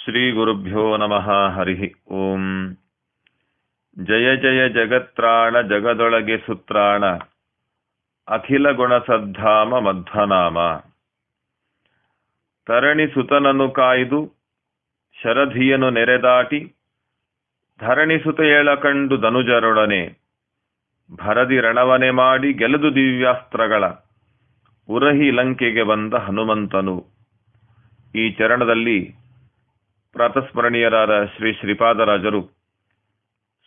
ಶ್ರೀ ಗುರುಭ್ಯೋ ನಮಃ. ಹರಿ ಓಂ. ಜಯ ಜಯ ಜಗತ್ರಾಣ ಜಗದೊಳಗೆ ಸುತ್ರಾಣ ಅಖಿಲ ಗುಣಸದ್ಧಾಮ ಮಧ್ವನಾಮ. ತರಣಿ ಸುತನನ್ನು ಕಾಯ್ದು ಶರಧಿಯನು ನೆರೆದಾಟಿ ಧರಣಿ ಸುತ ಏಳ ಕಂಡು ಧನುಜರೊಡನೆ ಭರದಿ ರಣವನೆ ಮಾಡಿ ಗೆಲುದು ದಿವ್ಯಾಸ್ತ್ರಗಳ ಉರಹಿ ಲಂಕೆಗೆ ಬಂದ ಹನುಮಂತನು. ಈ ಚರಣದಲ್ಲಿ ಪ್ರಾತಸ್ಮರಣೀಯರಾದ ಶ್ರೀ ಶ್ರೀಪಾದರಾಜರು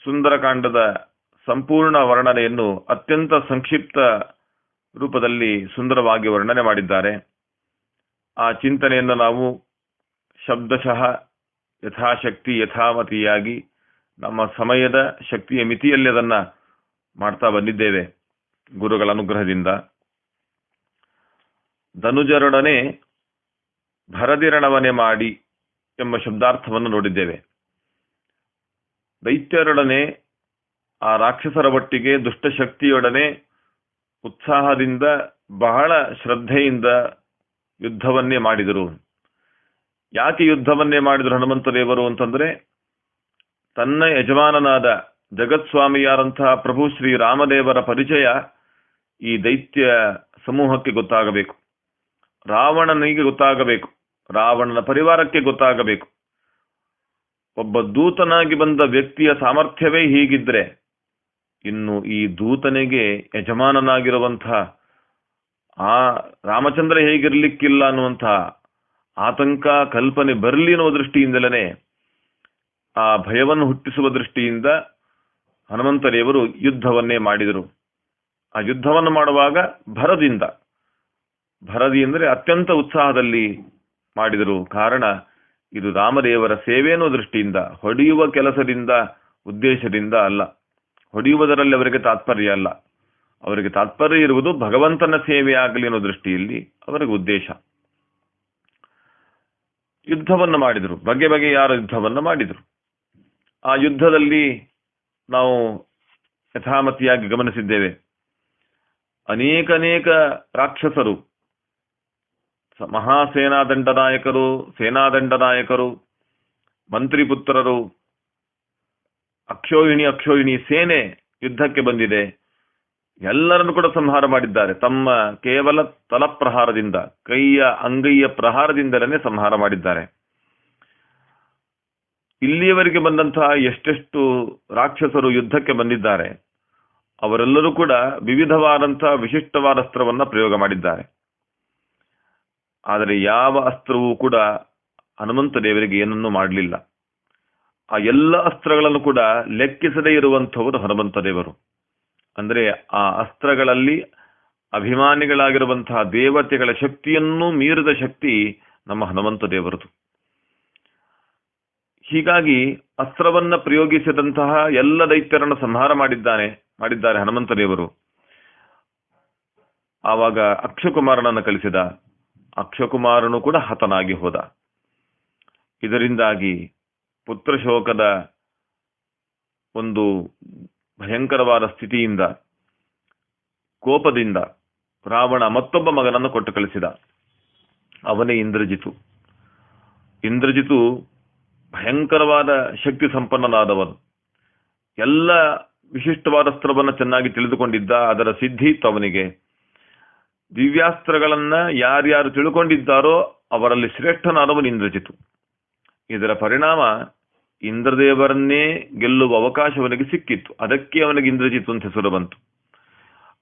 ಸುಂದರಕಾಂಡದ ಸಂಪೂರ್ಣ ವರ್ಣನೆಯನ್ನು ಅತ್ಯಂತ ಸಂಕ್ಷಿಪ್ತ ರೂಪದಲ್ಲಿ ಸುಂದರವಾಗಿ ವರ್ಣನೆ ಮಾಡಿದ್ದಾರೆ. ಆ ಚಿಂತನೆಯನ್ನು ನಾವು ಶಬ್ದಶಃ ಯಥಾಶಕ್ತಿ ಯಥಾಮತಿಯಾಗಿ ನಮ್ಮ ಸಮಯದ ಶಕ್ತಿಯ ಮಿತಿಯಲ್ಲಿ ಅದನ್ನು ಮಾಡ್ತಾ ಬಂದಿದ್ದೇವೆ ಗುರುಗಳ ಅನುಗ್ರಹದಿಂದ. ಧನುಜರೊಡನೆ ಭರದಿರಣವನೆ ಮಾಡಿ ಎಂಬ ಶಬ್ದಾರ್ಥವನ್ನು ನೋಡಿದ್ದೇವೆ. ದೈತ್ಯರೊಡನೆ, ಆ ರಾಕ್ಷಸರ ಒಟ್ಟಿಗೆ ದುಷ್ಟಶಕ್ತಿಯೊಡನೆ ಉತ್ಸಾಹದಿಂದ ಬಹಳ ಶ್ರದ್ಧೆಯಿಂದ ಯುದ್ಧವನ್ನೇ ಮಾಡಿದರು. ಯಾಕೆ ಯುದ್ಧವನ್ನೇ ಮಾಡಿದರು ಹನುಮಂತ ದೇವರು ಅಂತಂದ್ರೆ, ತನ್ನ ಯಜಮಾನನಾದ ಜಗತ್ಸ್ವಾಮಿಯಾರಂತಹ ಪ್ರಭು ಶ್ರೀ ರಾಮದೇವರ ಪರಿಚಯ ಈ ದೈತ್ಯ ಸಮೂಹಕ್ಕೆ ಗೊತ್ತಾಗಬೇಕು, ರಾವಣನಿಗೆ ಗೊತ್ತಾಗಬೇಕು, ರಾವಣನ ಪರಿವಾರಕ್ಕೆ ಗೊತ್ತಾಗಬೇಕು. ಒಬ್ಬ ದೂತನಾಗಿ ಬಂದ ವ್ಯಕ್ತಿಯ ಸಾಮರ್ಥ್ಯವೇ ಹೀಗಿದ್ರೆ, ಇನ್ನು ಈ ದೂತನಿಗೆ ಯಜಮಾನನಾಗಿರುವಂತಹ ಆ ರಾಮಚಂದ್ರ ಹೇಗಿರ್ಲಿಕ್ಕಿಲ್ಲ ಅನ್ನುವಂತಹ ಆತಂಕ ಕಲ್ಪನೆ ಬರಲಿ ಅನ್ನೋ ದೃಷ್ಟಿಯಿಂದಲೇ, ಆ ಭಯವನ್ನು ಹುಟ್ಟಿಸುವ ದೃಷ್ಟಿಯಿಂದ ಹನುಮಂತ ದೇವರು ಯುದ್ಧವನ್ನೇ ಮಾಡಿದರು. ಆ ಯುದ್ಧವನ್ನು ಮಾಡುವಾಗ ಭರದಿ ಅಂದರೆ ಅತ್ಯಂತ ಉತ್ಸಾಹದಲ್ಲಿ ಮಾಡಿದರು. ಕಾರಣ, ಇದು ರಾಮದೇವರ ಸೇವೆ ಅನ್ನೋ ದೃಷ್ಟಿಯಿಂದ, ಹೊಡೆಯುವ ಕೆಲಸದಿಂದ ಉದ್ದೇಶದಿಂದ ಅಲ್ಲ. ಹೊಡೆಯುವುದರಲ್ಲಿ ಅವರಿಗೆ ತಾತ್ಪರ್ಯ ಅಲ್ಲ, ಅವರಿಗೆ ತಾತ್ಪರ್ಯ ಇರುವುದು ಭಗವಂತನ ಸೇವೆ ಆಗಲಿ ಅನ್ನೋ ದೃಷ್ಟಿಯಲ್ಲಿ ಅವರಿಗೆ ಉದ್ದೇಶ. ಯುದ್ಧವನ್ನು ಮಾಡಿದರು, ಬಗೆ ಬಗೆಯಾದ ಯುದ್ಧವನ್ನು ಮಾಡಿದರು. ಆ ಯುದ್ಧದಲ್ಲಿ ನಾವು ಯಥಾಮತಿಯಾಗಿ ಗಮನಿಸಿದ್ದೇವೆ, ಅನೇಕ ರಾಕ್ಷಸರು, ಮಹಾಸೇನಾದಂಡ ನಾಯಕರು, ಸೇನಾದಂಡ ನಾಯಕರು, ಮಂತ್ರಿಪುತ್ರರು, ಅಕ್ಷೋಹಿಣಿ ಸೇನೆ ಯುದ್ಧಕ್ಕೆ ಬಂದಿದೆ. ಎಲ್ಲರನ್ನು ಕೂಡ ಸಂಹಾರ ಮಾಡಿದ್ದಾರೆ. ತಮ್ಮ ಕೇವಲ ತಲಪ್ರಹಾರದಿಂದ, ಅಂಗೈಯ ಪ್ರಹಾರದಿಂದಲೇ ಸಂಹಾರ ಮಾಡಿದ್ದಾರೆ. ಇಲ್ಲಿಯವರೆಗೆ ಬಂದಂತಹ ಎಷ್ಟೆಷ್ಟು ರಾಕ್ಷಸರು ಯುದ್ಧಕ್ಕೆ ಬಂದಿದ್ದಾರೆ, ಅವರೆಲ್ಲರೂ ಕೂಡ ವಿವಿಧವಾದಂತಹ ವಿಶಿಷ್ಟವಾದ ಅಸ್ತ್ರವನ್ನ ಪ್ರಯೋಗ ಮಾಡಿದ್ದಾರೆ. ಆದರೆ ಯಾವ ಅಸ್ತ್ರವೂ ಕೂಡ ಹನುಮಂತ ದೇವರಿಗೆ ಏನನ್ನೂ ಮಾಡಲಿಲ್ಲ. ಆ ಎಲ್ಲ ಅಸ್ತ್ರಗಳನ್ನು ಕೂಡ ಲೆಕ್ಕಿಸದೇ ಇರುವಂಥವರು ಹನುಮಂತ ದೇವರು. ಅಂದ್ರೆ ಆ ಅಸ್ತ್ರಗಳಲ್ಲಿ ಅಭಿಮಾನಿಗಳಾಗಿರುವಂತಹ ದೇವತೆಗಳ ಶಕ್ತಿಯನ್ನೂ ಮೀರಿದ ಶಕ್ತಿ ನಮ್ಮ ಹನುಮಂತ ದೇವರದು. ಹೀಗಾಗಿ ಅಸ್ತ್ರವನ್ನ ಪ್ರಯೋಗಿಸಿದಂತಹ ಎಲ್ಲ ದೈತ್ಯರನ್ನು ಸಂಹಾರ ಮಾಡಿದ್ದಾರೆ ಹನುಮಂತ ದೇವರು. ಆವಾಗ ಅಕ್ಷಕುಮಾರನನ್ನು ಕಳಿಸಿದ. ಅಕ್ಷಕುಮಾರನು ಕೂಡ ಹತನಾಗಿ ಹೋದ. ಇದರಿಂದಾಗಿ ಪುತ್ರಶೋಕದ ಒಂದು ಭಯಂಕರವಾದ ಸ್ಥಿತಿಯಿಂದ, ಕೋಪದಿಂದ ರಾವಣ ಮತ್ತೊಬ್ಬ ಮಗನನ್ನು ಕೊಟ್ಟು ಕಳಿಸಿದ. ಅವನೇ ಇಂದ್ರಜಿತು ಭಯಂಕರವಾದ ಶಕ್ತಿ ಸಂಪನ್ನನಾದವನು. ಎಲ್ಲ ವಿಶಿಷ್ಟವಾದ ಅಸ್ತ್ರವನ್ನು ಚೆನ್ನಾಗಿ ತಿಳಿದುಕೊಂಡಿದ್ದ, ಅದರ ಸಿದ್ಧಿ ಇತ್ತು ಅವನಿಗೆ. ದಿವ್ಯಾಸ್ತ್ರಗಳನ್ನ ಯಾರ್ಯಾರು ತಿಳ್ಕೊಂಡಿದ್ದಾರೋ ಅವರಲ್ಲಿ ಶ್ರೇಷ್ಠನಾದವನು ಇಂದ್ರಜಿತು. ಇದರ ಪರಿಣಾಮ ಇಂದ್ರದೇವರನ್ನೇ ಗೆಲ್ಲುವ ಅವಕಾಶ ಅವನಿಗೆ ಸಿಕ್ಕಿತ್ತು. ಅದಕ್ಕೆ ಅವನಿಗೆ ಇಂದ್ರಜಿತು ಅಂತ ಹೆಸರು ಬಂತು.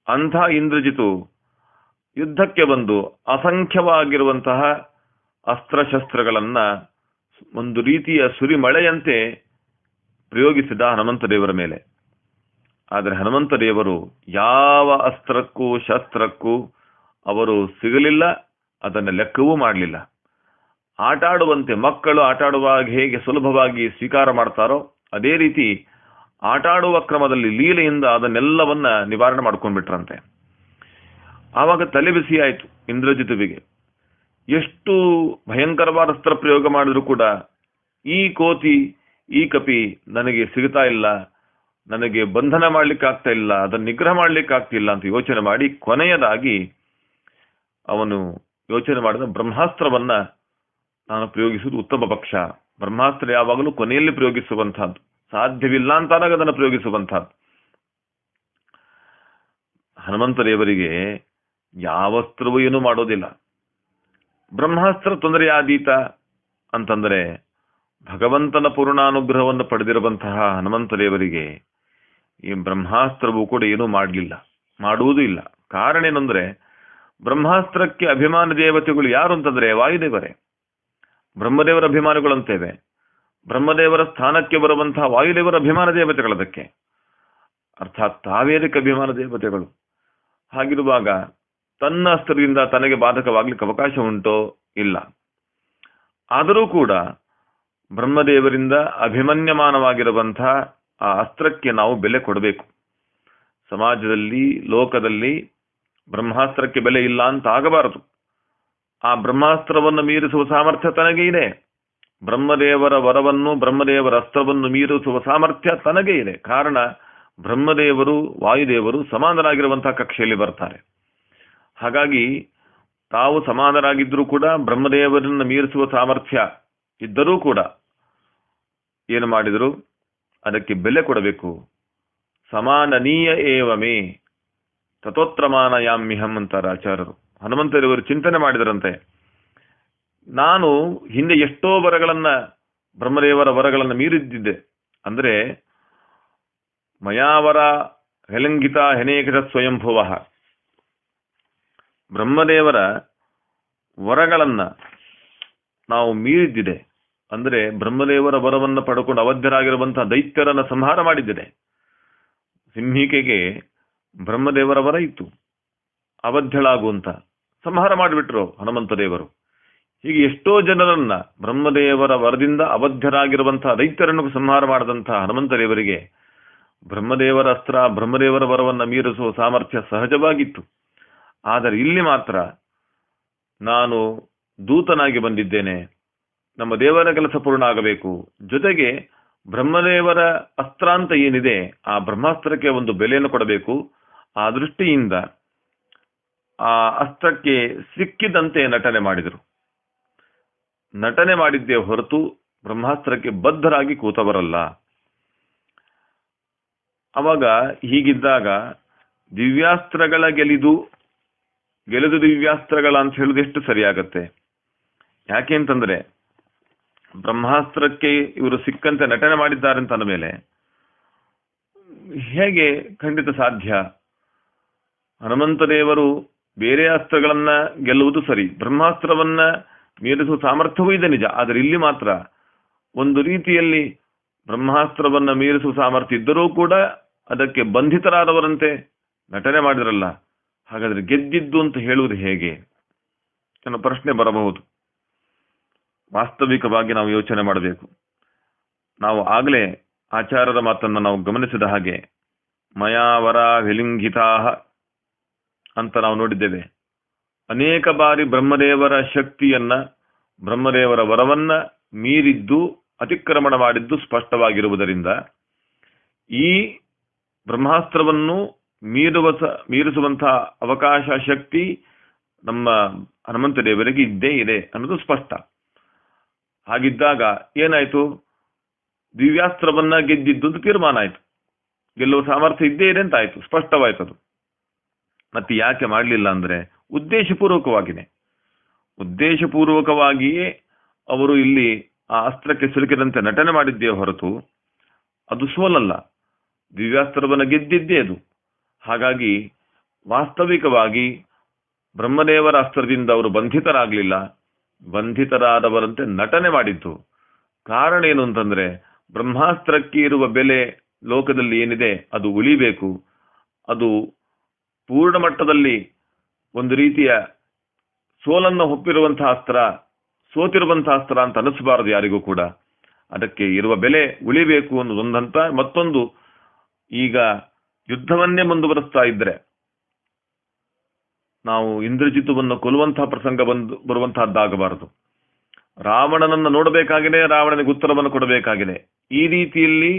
ಅಂಥ ಇಂದ್ರಜಿತು ಯುದ್ಧಕ್ಕೆ ಬಂದು ಅಸಂಖ್ಯವಾಗಿರುವಂತಹ ಅಸ್ತ್ರಶಸ್ತ್ರಗಳನ್ನ ಒಂದು ರೀತಿಯ ಸುರಿಮಳೆಯಂತೆ ಪ್ರಯೋಗಿಸಿದ ಹನುಮಂತ ದೇವರ ಮೇಲೆ. ಆದರೆ ಹನುಮಂತ ದೇವರು ಯಾವ ಅಸ್ತ್ರಕ್ಕೂ ಶಸ್ತ್ರಕ್ಕೂ ಅವರು ಸಿಗಲಿಲ್ಲ, ಅದನ್ನು ಲೆಕ್ಕವೂ ಮಾಡಲಿಲ್ಲ. ಆಟಾಡುವಂತೆ, ಮಕ್ಕಳು ಆಟಾಡುವಾಗ ಹೇಗೆ ಸುಲಭವಾಗಿ ಸ್ವೀಕಾರ ಮಾಡ್ತಾರೋ ಅದೇ ರೀತಿ ಆಟಾಡುವ ಕ್ರಮದಲ್ಲಿ ಲೀಲೆಯಿಂದ ಅದನ್ನೆಲ್ಲವನ್ನ ನಿವಾರಣೆ ಮಾಡ್ಕೊಂಡ್ಬಿಟ್ರಂತೆ. ಆವಾಗ ತಲೆ ಬಿಸಿ ಆಯಿತು ಇಂದ್ರಜಿತುವಿಗೆ. ಎಷ್ಟು ಭಯಂಕರವಾದ ಅಸ್ತ್ರ ಪ್ರಯೋಗ ಮಾಡಿದ್ರು ಕೂಡ ಈ ಕೋತಿ, ಈ ಕಪಿ ನನಗೆ ಸಿಗ್ತಾ ಇಲ್ಲ, ನನಗೆ ಬಂಧನ ಮಾಡ್ಲಿಕ್ಕೆ ಆಗ್ತಾ ಇಲ್ಲ, ಅದನ್ನು ನಿಗ್ರಹ ಮಾಡ್ಲಿಕ್ಕೆ ಆಗ್ತಿಲ್ಲ ಅಂತ ಯೋಚನೆ ಮಾಡಿ ಕೊನೆಯದಾಗಿ ಅವನು ಯೋಚನೆ ಮಾಡಿದ, ಬ್ರಹ್ಮಾಸ್ತ್ರವನ್ನ ನಾನು ಪ್ರಯೋಗಿಸುವುದು ಉತ್ತಮ ಪಕ್ಷ ಬ್ರಹ್ಮಾಸ್ತ್ರ ಯಾವಾಗಲೂ ಕೊನೆಯಲ್ಲಿ ಪ್ರಯೋಗಿಸುವಂತಹದ್ದು, ಸಾಧ್ಯವಿಲ್ಲ ಅಂತಾದಾಗ ಅದನ್ನು ಪ್ರಯೋಗಿಸುವಂತಹದ್ದು. ಹನುಮಂತ ದೇವರಿಗೆ ಯಾವ ಅಸ್ತ್ರವೂ ಏನೂ ಮಾಡೋದಿಲ್ಲ. ಬ್ರಹ್ಮಾಸ್ತ್ರ ತೊಂದರೆಯಾದೀತ ಅಂತಂದರೆ ಭಗವಂತನ ಪೂರ್ಣಾನುಗ್ರಹವನ್ನು ಪಡೆದಿರುವಂತಹ ಹನುಮಂತ ದೇವರಿಗೆ ಈ ಬ್ರಹ್ಮಾಸ್ತ್ರವೂ ಕೂಡ ಏನೂ ಮಾಡಲಿಲ್ಲ, ಮಾಡುವುದೂ ಇಲ್ಲ. ಕಾರಣ ಏನಂದ್ರೆ, ಬ್ರಹ್ಮಾಸ್ತ್ರಕ್ಕೆ ಅಭಿಮಾನ ದೇವತೆಗಳು ಯಾರು ಅಂತಂದ್ರೆ ವಾಯುದೇವರೇ. ಬ್ರಹ್ಮದೇವರ ಅಭಿಮಾನಿಗಳು ಅಂತೇವೆ. ಬ್ರಹ್ಮದೇವರ ಸ್ಥಾನಕ್ಕೆ ಬರುವಂತಹ ವಾಯುದೇವರ ಅಭಿಮಾನ ದೇವತೆಗಳದಕ್ಕೆ, ಅರ್ಥಾತ್ ತಾವೇದಕ್ಕೆ ಅಭಿಮಾನ ದೇವತೆಗಳು. ಹಾಗಿರುವಾಗ ತನ್ನ ಅಸ್ತ್ರದಿಂದ ತನಗೆ ಬಾಧಕವಾಗ್ಲಿಕ್ಕೆ ಅವಕಾಶ ಉಂಟೋ? ಇಲ್ಲ. ಆದರೂ ಕೂಡ ಬ್ರಹ್ಮದೇವರಿಂದ ಅಭಿಮನ್ಯಮಾನವಾಗಿರುವಂತಹ ಆ ಅಸ್ತ್ರಕ್ಕೆ ನಾವು ಬೆಲೆ ಕೊಡಬೇಕು. ಸಮಾಜದಲ್ಲಿ, ಲೋಕದಲ್ಲಿ ಬ್ರಹ್ಮಾಸ್ತ್ರಕ್ಕೆ ಬೆಲೆ ಇಲ್ಲ ಅಂತ ಆಗಬಾರದು. ಆ ಬ್ರಹ್ಮಾಸ್ತ್ರವನ್ನು ಮೀರಿಸುವ ಸಾಮರ್ಥ್ಯ ತನಗೆ ಇದೆ. ಬ್ರಹ್ಮದೇವರ ವರವನ್ನು, ಬ್ರಹ್ಮದೇವರ ಅಸ್ತ್ರವನ್ನು ಮೀರಿಸುವ ಸಾಮರ್ಥ್ಯ ತನಗೆ ಇದೆ. ಕಾರಣ, ಬ್ರಹ್ಮದೇವರು ವಾಯುದೇವರು ಸಮಾನರಾಗಿರುವಂತಹ ಕಕ್ಷೆಯಲ್ಲಿ ಬರ್ತಾರೆ. ಹಾಗಾಗಿ ತಾವು ಸಮಾನರಾಗಿದ್ದರೂ ಕೂಡ ಬ್ರಹ್ಮದೇವರನ್ನು ಮೀರಿಸುವ ಸಾಮರ್ಥ್ಯ ಇದ್ದರೂ ಕೂಡ ಏನು ಮಾಡಿದರು? ಅದಕ್ಕೆ ಬೆಲೆ ಕೊಡಬೇಕು. ಸಮಾನನೀಯ ಏವಮೇ ತಥೋತ್ರಮಾನಯಾಮ್ಯಹಂ ಅಂತಾರೆ ಆಚಾರ್ಯರು. ಹನುಮಂತದೇವರು ಚಿಂತನೆ ಮಾಡಿದರಂತೆ, ನಾನು ಹಿಂದೆ ಎಷ್ಟೋ ಬ್ರಹ್ಮದೇವರ ವರಗಳನ್ನು ಮೀರಿದ್ದಿದ್ದೆ. ಅಂದ್ರೆ ಮಯಾವರ ಹೆಲಂಗಿತ ಹೆನೇಕಟ ಸ್ವಯಂಭುವ, ಬ್ರಹ್ಮದೇವರ ವರಗಳನ್ನ ನಾವು ಮೀರಿದ್ದಿದೆ. ಅಂದ್ರೆ ಬ್ರಹ್ಮದೇವರ ವರವನ್ನು ಪಡ್ಕೊಂಡು ಅವಧ್ಯರಾಗಿರುವಂತಹ ದೈತ್ಯರನ್ನ ಸಂಹಾರ ಮಾಡಿದ್ದಿದೆ. ಸಿಂಹಿಕೆಗೆ ಬ್ರಹ್ಮದೇವರ ವರ ಇತ್ತು, ಅವಧ್ಯಳಾಗುವಂತ, ಸಂಹಾರ ಮಾಡಿಬಿಟ್ರು ಹನುಮಂತ ದೇವರು. ಹೀಗೆ ಎಷ್ಟೋ ಜನರನ್ನ ಬ್ರಹ್ಮದೇವರ ವರದಿಂದ ಅವಧ್ಯರಾಗಿರುವಂತಹ ದೈತ್ಯರನ್ನು ಸಂಹಾರ ಮಾಡಿದಂತಹ ಹನುಮಂತ ದೇವರಿಗೆ ಬ್ರಹ್ಮದೇವರ ಅಸ್ತ್ರ, ಬ್ರಹ್ಮದೇವರ ವರವನ್ನ ಮೀರಿಸುವ ಸಾಮರ್ಥ್ಯ ಸಹಜವಾಗಿತ್ತು. ಆದರೆ ಇಲ್ಲಿ ಮಾತ್ರ ನಾನು ದೂತನಾಗಿ ಬಂದಿದ್ದೇನೆ, ನಮ್ಮ ದೇವರ ಕೆಲಸ ಪೂರ್ಣ ಆಗಬೇಕು, ಜೊತೆಗೆ ಬ್ರಹ್ಮದೇವರ ಅಸ್ತ್ರ ಅಂತ ಏನಿದೆ ಆ ಬ್ರಹ್ಮಾಸ್ತ್ರಕ್ಕೆ ಒಂದು ಬೆಲೆಯನ್ನು ಕೊಡಬೇಕು. ಆ ದೃಷ್ಟಿಯಿಂದ ಆ ಅಸ್ತ್ರಕ್ಕೆ ಸಿಕ್ಕಿದಂತೆ ನಟನೆ ಮಾಡಿದರು. ನಟನೆ ಮಾಡಿದ್ದೇ ಹೊರತು ಬ್ರಹ್ಮಾಸ್ತ್ರಕ್ಕೆ ಬದ್ಧರಾಗಿ ಕೂತವರಲ್ಲ. ಅವಾಗ ಹೀಗಿದ್ದಾಗ ದಿವ್ಯಾಸ್ತ್ರಗಳ ಗೆಲಿದು ದಿವ್ಯಾಸ್ತ್ರಗಳ ಅಂತ ಹೇಳುದು ಎಷ್ಟು ಸರಿಯಾಗತ್ತೆ? ಯಾಕೆ ಅಂತಂದ್ರೆ, ಬ್ರಹ್ಮಾಸ್ತ್ರಕ್ಕೆ ಇವರು ಸಿಕ್ಕಂತೆ ನಟನೆ ಮಾಡಿದ್ದಾರೆ ಅಂತ ಅಂದ ಮೇಲೆ ಹೇಗೆ ಖಂಡಿತ ಸಾಧ್ಯ? ಹನುಮಂತ ದೇವರು ಬೇರೆ ಅಸ್ತ್ರಗಳನ್ನ ಗೆಲ್ಲುವುದು ಸರಿ, ಬ್ರಹ್ಮಾಸ್ತ್ರವನ್ನ ಮೀರಿಸುವ ಸಾಮರ್ಥ್ಯವೂ ಇದೆ ನಿಜ. ಆದರೆ ಇಲ್ಲಿ ಮಾತ್ರ ಒಂದು ರೀತಿಯಲ್ಲಿ ಬ್ರಹ್ಮಾಸ್ತ್ರವನ್ನ ಮೀರಿಸುವ ಸಾಮರ್ಥ್ಯ ಇದ್ದರೂ ಕೂಡ ಅದಕ್ಕೆ ಬಂಧಿತರಾದವರಂತೆ ನಟನೆ ಮಾಡಿದ್ರಲ್ಲ. ಹಾಗಾದ್ರೆ ಗೆದ್ದಿದ್ದು ಅಂತ ಹೇಳುವುದು ಹೇಗೆ ಅನ್ನೋ ಪ್ರಶ್ನೆ ಬರಬಹುದು. ವಾಸ್ತವಿಕವಾಗಿ ನಾವು ಯೋಚನೆ ಮಾಡಬೇಕು. ನಾವು ಆಗಲೇ ಆಚಾರ್ಯರ ಮಾತನ್ನು ನಾವು ಗಮನಿಸಿದ ಹಾಗೆ ಮಯಾವರ ವಿಲಿಂಗಿತಾ ಅಂತ ನಾವು ನೋಡಿದ್ದೇವೆ. ಅನೇಕ ಬಾರಿ ಬ್ರಹ್ಮದೇವರ ಶಕ್ತಿಯನ್ನ, ಬ್ರಹ್ಮದೇವರ ವರವನ್ನ ಮೀರಿದ್ದು, ಅತಿಕ್ರಮಣ ಮಾಡಿದ್ದು ಸ್ಪಷ್ಟವಾಗಿರುವುದರಿಂದ ಈ ಬ್ರಹ್ಮಾಸ್ತ್ರವನ್ನು ಮೀರಿಸುವಂತಹ ಅವಕಾಶ, ಶಕ್ತಿ ನಮ್ಮ ಹನುಮಂತ ದೇವರಿಗೆ ಇದ್ದೇ ಇದೆ ಅನ್ನೋದು ಸ್ಪಷ್ಟ. ಹಾಗಿದ್ದಾಗ ಏನಾಯ್ತು? ದಿವ್ಯಾಸ್ತ್ರವನ್ನ ಗೆದ್ದಿದ್ದು ಅಂತ ತೀರ್ಮಾನ ಆಯ್ತು, ಗೆಲ್ಲುವ ಸಾಮರ್ಥ್ಯ ಇದ್ದೇ ಇದೆ ಅಂತ ಆಯ್ತು, ಸ್ಪಷ್ಟವಾಯ್ತು ಅದು. ಮತ್ತೆ ಯಾಕೆ ಮಾಡಲಿಲ್ಲ ಅಂದ್ರೆ ಉದ್ದೇಶಪೂರ್ವಕವಾಗಿಯೇ ಅವರು ಇಲ್ಲಿ ಆ ಅಸ್ತ್ರಕ್ಕೆ ಸಿಲುಕಿದಂತೆ ನಟನೆ ಮಾಡಿದ್ದೇ ಹೊರತು ಅದು ಸೋಲಲ್ಲ. ದಿವ್ಯಾಸ್ತ್ರವನ್ನು ಗೆದ್ದಿದ್ದೇ ಅದು. ಹಾಗಾಗಿ ವಾಸ್ತವಿಕವಾಗಿ ಬ್ರಹ್ಮದೇವರ ಅಸ್ತ್ರದಿಂದ ಅವರು ಬಂಧಿತರಾಗಲಿಲ್ಲ, ಬಂಧಿತರಾದವರಂತೆ ನಟನೆ ಮಾಡಿದ್ದು. ಕಾರಣ ಏನು ಅಂತಂದ್ರೆ, ಬ್ರಹ್ಮಾಸ್ತ್ರಕ್ಕೆ ಇರುವ ಬೆಲೆ ಲೋಕದಲ್ಲಿ ಏನಿದೆ ಅದು ಉಳಿಬೇಕು. ಅದು ಪೂರ್ಣ ಮಟ್ಟದಲ್ಲಿ ಒಂದು ರೀತಿಯ ಸೋಲನ್ನು ಒಪ್ಪಿರುವಂತಹ ಅಸ್ತ್ರ, ಸೋತಿರುವಂತಹ ಅಸ್ತ್ರ ಅಂತ ಅನಿಸಬಾರದು ಯಾರಿಗೂ ಕೂಡ. ಅದಕ್ಕೆ ಇರುವ ಬೆಲೆ ಉಳಿಬೇಕು ಅನ್ನೋದೊಂದಂತ. ಮತ್ತೊಂದು, ಈಗ ಯುದ್ಧವನ್ನೇ ಮುಂದುವರಿಸ್ತಾ ಇದ್ರೆ ನಾವು ಇಂದ್ರಜಿತುವನ್ನು ಕೊಲ್ಲುವಂತಹ ಪ್ರಸಂಗ ಬರುವಂತಹದ್ದಾಗಬಾರದು. ರಾವಣನನ್ನು ನೋಡಬೇಕಾಗಿದೆ, ರಾವಣನಿಗೆ ಉತ್ತರವನ್ನು ಕೊಡಬೇಕಾಗಿದೆ. ಈ ರೀತಿಯಲ್ಲಿ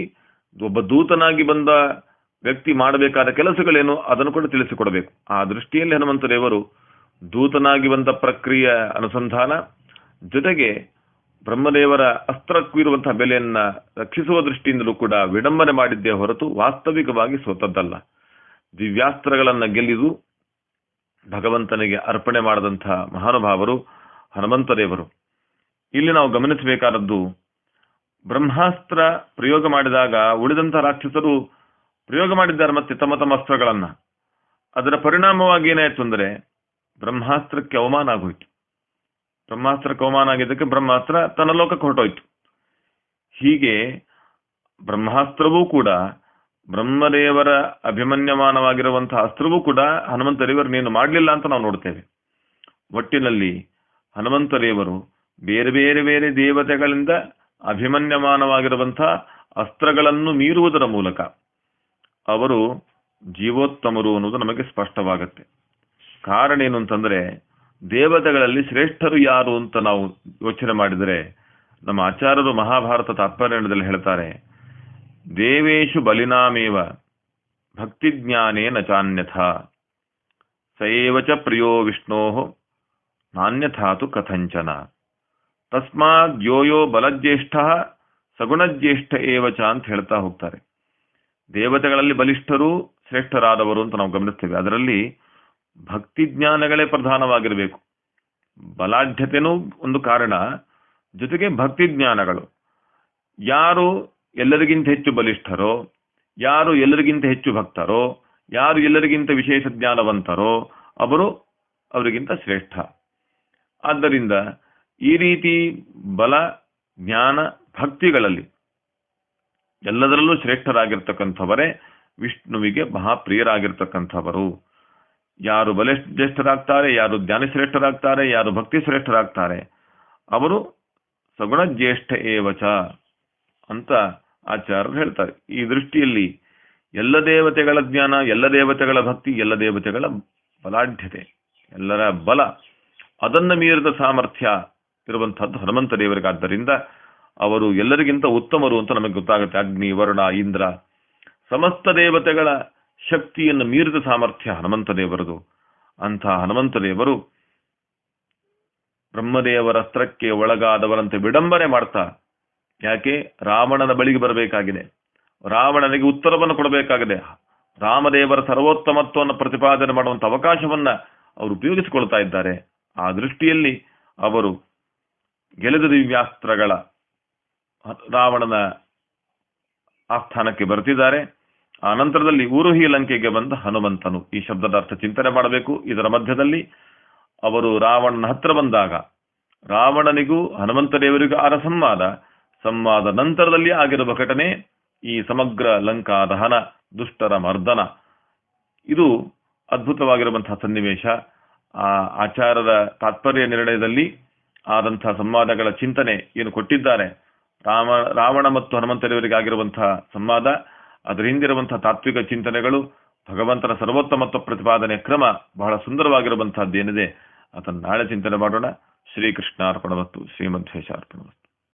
ಒಬ್ಬ ದೂತನಾಗಿ ಬಂದ ವ್ಯಕ್ತಿ ಮಾಡಬೇಕಾದ ಕೆಲಸಗಳೇನು ಅದನ್ನು ಕೂಡ ತಿಳಿಸಿಕೊಡಬೇಕು. ಆ ದೃಷ್ಟಿಯಲ್ಲಿ ಹನುಮಂತ ದೇವರು ದೂತನಾಗಿ ಬಂದ ಪ್ರಕ್ರಿಯೆ ಅನುಸಂಧಾನ, ಜೊತೆಗೆ ಬ್ರಹ್ಮದೇವರ ಅಸ್ತ್ರಕ್ಕೂ ಇರುವಂತಹ ಬೆಲೆಯನ್ನ ರಕ್ಷಿಸುವ ದೃಷ್ಟಿಯಿಂದಲೂ ಕೂಡ ವಿಡಂಬನೆ ಮಾಡಿದ್ದೇ ಹೊರತು ವಾಸ್ತವಿಕವಾಗಿ ಸೋತದ್ದಲ್ಲ. ದಿವ್ಯಾಸ್ತ್ರಗಳನ್ನ ಗೆಲ್ಲಿದು ಭಗವಂತನಿಗೆ ಅರ್ಪಣೆ ಮಾಡದಂತಹ ಮಹಾನುಭಾವರು ಹನುಮಂತದೇವರು. ಇಲ್ಲಿ ನಾವು ಗಮನಿಸಬೇಕಾದದ್ದು, ಬ್ರಹ್ಮಾಸ್ತ್ರ ಪ್ರಯೋಗ ಮಾಡಿದಾಗ ಉಳಿದಂತಹ ರಾಕ್ಷಸರು ಪ್ರಯೋಗ ಮಾಡಿದ್ದಾರೆ ಮತ್ತೆ ತಮ್ಮ ತಮ್ಮ ಅಸ್ತ್ರಗಳನ್ನ. ಅದರ ಪರಿಣಾಮವಾಗಿ ಏನಾಯ್ತು ಅಂದ್ರೆ ಬ್ರಹ್ಮಾಸ್ತ್ರಕ್ಕೆ ಅವಮಾನ ಆಗೋಯ್ತು. ಬ್ರಹ್ಮಾಸ್ತ್ರಕ್ಕೆ ಅವಮಾನ ಆಗಿದ್ದಕ್ಕೆ ಬ್ರಹ್ಮಾಸ್ತ್ರ ತನ್ನ ಲೋಕಕ್ಕೆ ಹೊರಟೋಯ್ತು. ಹೀಗೆ ಬ್ರಹ್ಮಾಸ್ತ್ರವೂ ಕೂಡ ಬ್ರಹ್ಮದೇವರ ಅಭಿಮನ್ಯಮಾನವಾಗಿರುವಂತಹ ಅಸ್ತ್ರವೂ ಕೂಡ ಹನುಮಂತದೇವರು ನೀನು ಮಾಡಲಿಲ್ಲ ಅಂತ ನಾವು ನೋಡ್ತೇವೆ. ಒಟ್ಟಿನಲ್ಲಿ ಹನುಮಂತದೇವರು ಬೇರೆ ಬೇರೆ ಬೇರೆ ದೇವತೆಗಳಿಂದ ಅಭಿಮನ್ಯಮಾನವಾಗಿರುವಂತಹ ಅಸ್ತ್ರಗಳನ್ನು ಮೀರುವುದರ ಮೂಲಕ ಅವರು ಜೀವೋತ್ತಮರು ಅನ್ನೋದು ನಮಗೆ ಸ್ಪಷ್ಟವಾಗತ್ತೆ. ಕಾರಣ ಏನು ಅಂತಂದ್ರೆ, ದೇವತೆಗಳಲ್ಲಿ ಶ್ರೇಷ್ಠರು ಯಾರು ಅಂತ ನಾವು ಯೋಚನೆ ಮಾಡಿದರೆ ನಮ್ಮ ಆಚಾರ್ಯರು ಮಹಾಭಾರತ ತಾತ್ಪರ್ಯದಲ್ಲಿ ಹೇಳ್ತಾರೆ, ದೇವೇಶು ಬಲಿನಾಮೇವ ಭಕ್ತಿ ಜ್ಞಾನೇನ ಚಾನ್ಯಥ ಸಯೇವಚ ಪ್ರಿಯೋ ವಿಷ್ಣೋ ನಾನ್ಯಥಾತು ಕಥಂಚನ ತಸ್ಮಾದ್ ಯೋಯೋ ಬಲಜ್ಯೇಷ್ಠ ಸಗುಣಜ್ಯೇಷ್ಠ ಏವಚ ಅಂತ ಹೇಳ್ತಾ ಹೋಗ್ತಾರೆ. ದೇವತೆಗಳಲ್ಲಿ ಬಲಿಷ್ಠರು ಶ್ರೇಷ್ಠರಾದವರು ಅಂತ ನಾವು ಗಮನಿಸ್ತೇವೆ. ಅದರಲ್ಲಿ ಭಕ್ತಿ ಜ್ಞಾನಗಳೇ ಪ್ರಧಾನವಾಗಿರಬೇಕು. ಬಲಾಢ್ಯತೆನೂ ಒಂದು ಕಾರಣ, ಜೊತೆಗೆ ಭಕ್ತಿ ಜ್ಞಾನಗಳು. ಯಾರು ಎಲ್ಲರಿಗಿಂತ ಹೆಚ್ಚು ಬಲಿಷ್ಠರೋ, ಯಾರು ಎಲ್ಲರಿಗಿಂತ ಹೆಚ್ಚು ಭಕ್ತರೋ, ಯಾರು ಎಲ್ಲರಿಗಿಂತ ವಿಶೇಷ ಜ್ಞಾನವಂತರೋ ಅವರಿಗಿಂತ ಶ್ರೇಷ್ಠ. ಆದ್ದರಿಂದ ಈ ರೀತಿ ಬಲ, ಜ್ಞಾನ, ಭಕ್ತಿಗಳಲ್ಲಿ ಎಲ್ಲದರಲ್ಲೂ ಶ್ರೇಷ್ಠರಾಗಿರ್ತಕ್ಕಂಥವರೇ ವಿಷ್ಣುವಿಗೆ ಮಹಾಪ್ರಿಯರಾಗಿರ್ತಕ್ಕಂಥವರು. ಯಾರು ಬಲಿಷ್ಠರಾಗ್ತಾರೆ, ಯಾರು ಜ್ಞಾನಶ್ರೇಷ್ಠರಾಗ್ತಾರೆ, ಯಾರು ಭಕ್ತಿ ಶ್ರೇಷ್ಠರಾಗ್ತಾರೆ ಅವರು ಸಗುಣ ಜ್ಯೇಷ್ಠ ಏವಚ ಅಂತ ಆಚಾರ್ಯರು ಹೇಳ್ತಾರೆ. ಈ ದೃಷ್ಟಿಯಲ್ಲಿ ಎಲ್ಲ ದೇವತೆಗಳ ಜ್ಞಾನ, ಎಲ್ಲ ದೇವತೆಗಳ ಭಕ್ತಿ, ಎಲ್ಲ ದೇವತೆಗಳ ಬಲಾಢ್ಯತೆ, ಎಲ್ಲರ ಬಲ, ಅದನ್ನು ಮೀರಿದ ಸಾಮರ್ಥ್ಯ ಇರುವಂತಹದ್ದು ಹನುಮಂತ ದೇವರಿಗಾದ್ದರಿಂದ ಅವರು ಎಲ್ಲರಿಗಿಂತ ಉತ್ತಮರು ಅಂತ ನಮಗೆ ಗೊತ್ತಾಗುತ್ತೆ. ಅಗ್ನಿ, ವರುಣ, ಇಂದ್ರ ಸಮಸ್ತ ದೇವತೆಗಳ ಶಕ್ತಿಯನ್ನು ಮೀರಿದ ಸಾಮರ್ಥ್ಯ ಹನುಮಂತ ದೇವರದು. ಅಂಥ ಹನುಮಂತ ದೇವರು ಬ್ರಹ್ಮದೇವರ ಅಸ್ತ್ರಕ್ಕೆ ಒಳಗಾದವರಂತೆ ವಿಡಂಬನೆ ಮಾಡ್ತಾ, ಯಾಕೆ ರಾವಣನ ಬಳಿಗೆ ಬರಬೇಕಾಗಿದೆ, ರಾವಣನಿಗೆ ಉತ್ತರವನ್ನು ಕೊಡಬೇಕಾಗಿದೆ, ರಾಮದೇವರ ಸರ್ವೋತ್ತಮತ್ವವನ್ನು ಪ್ರತಿಪಾದನೆ ಮಾಡುವಂಥ ಅವಕಾಶವನ್ನ ಅವರು ಉಪಯೋಗಿಸಿಕೊಳ್ತಾ ಇದ್ದಾರೆ. ಆ ದೃಷ್ಟಿಯಲ್ಲಿ ಅವರು ಗೆಲುದ ದಿವ್ಯಾಸ್ತ್ರಗಳ ರಾವಣನ ಆಸ್ಥಾನಕ್ಕೆ ಬರ್ತಿದ್ದಾರೆ. ಆ ನಂತರದಲ್ಲಿ ಊರುಹಿ ಲಂಕೆಗೆ ಬಂದ ಹನುಮಂತನು. ಈ ಶಬ್ದದ ಅರ್ಥ ಚಿಂತನೆ ಮಾಡಬೇಕು. ಇದರ ಮಧ್ಯದಲ್ಲಿ ಅವರು ರಾವಣನ ಹತ್ರ ಬಂದಾಗ ರಾವಣನಿಗೂ ಹನುಮಂತ ದೇವರಿಗೂ ಆದ ಸಂವಾದ ನಂತರದಲ್ಲಿ ಆಗಿರುವ ಘಟನೆ ಈ ಸಮಗ್ರ ಲಂಕಾ ದಹನ, ದುಷ್ಟರ ಮರ್ದನ. ಇದು ಅದ್ಭುತವಾಗಿರುವಂತಹ ಸನ್ನಿವೇಶ. ಆ ಆಚಾರದ ತಾತ್ಪರ್ಯ ನಿರ್ಣಯದಲ್ಲಿ ಆದಂತಹ ಸಂವಾದಗಳ ಚಿಂತನೆ ಏನು ಕೊಟ್ಟಿದ್ದಾರೆ, ರಾವಣ ಮತ್ತು ಹನುಮಂತ ದೇವರಿಗೆ ಆಗಿರುವಂತಹ ಸಂವಾದ, ಅದರ ಹಿಂದಿರುವಂತಹ ತಾತ್ವಿಕ ಚಿಂತನೆಗಳು, ಭಗವಂತನ ಸರ್ವೋತ್ತಮತ್ವ ಪ್ರತಿಪಾದನೆ ಕ್ರಮ ಬಹಳ ಸುಂದರವಾಗಿರುವಂತಹದ್ದೇನಿದೆ ಅದನ್ನು ನಾಳೆ ಚಿಂತನೆ ಮಾಡೋಣ. ಶ್ರೀಕೃಷ್ಣಾರ್ಪಣಮಸ್ತು. ಶ್ರೀಮಧ್ವೇಶ ಅರ್ಪಣಮಸ್ತು.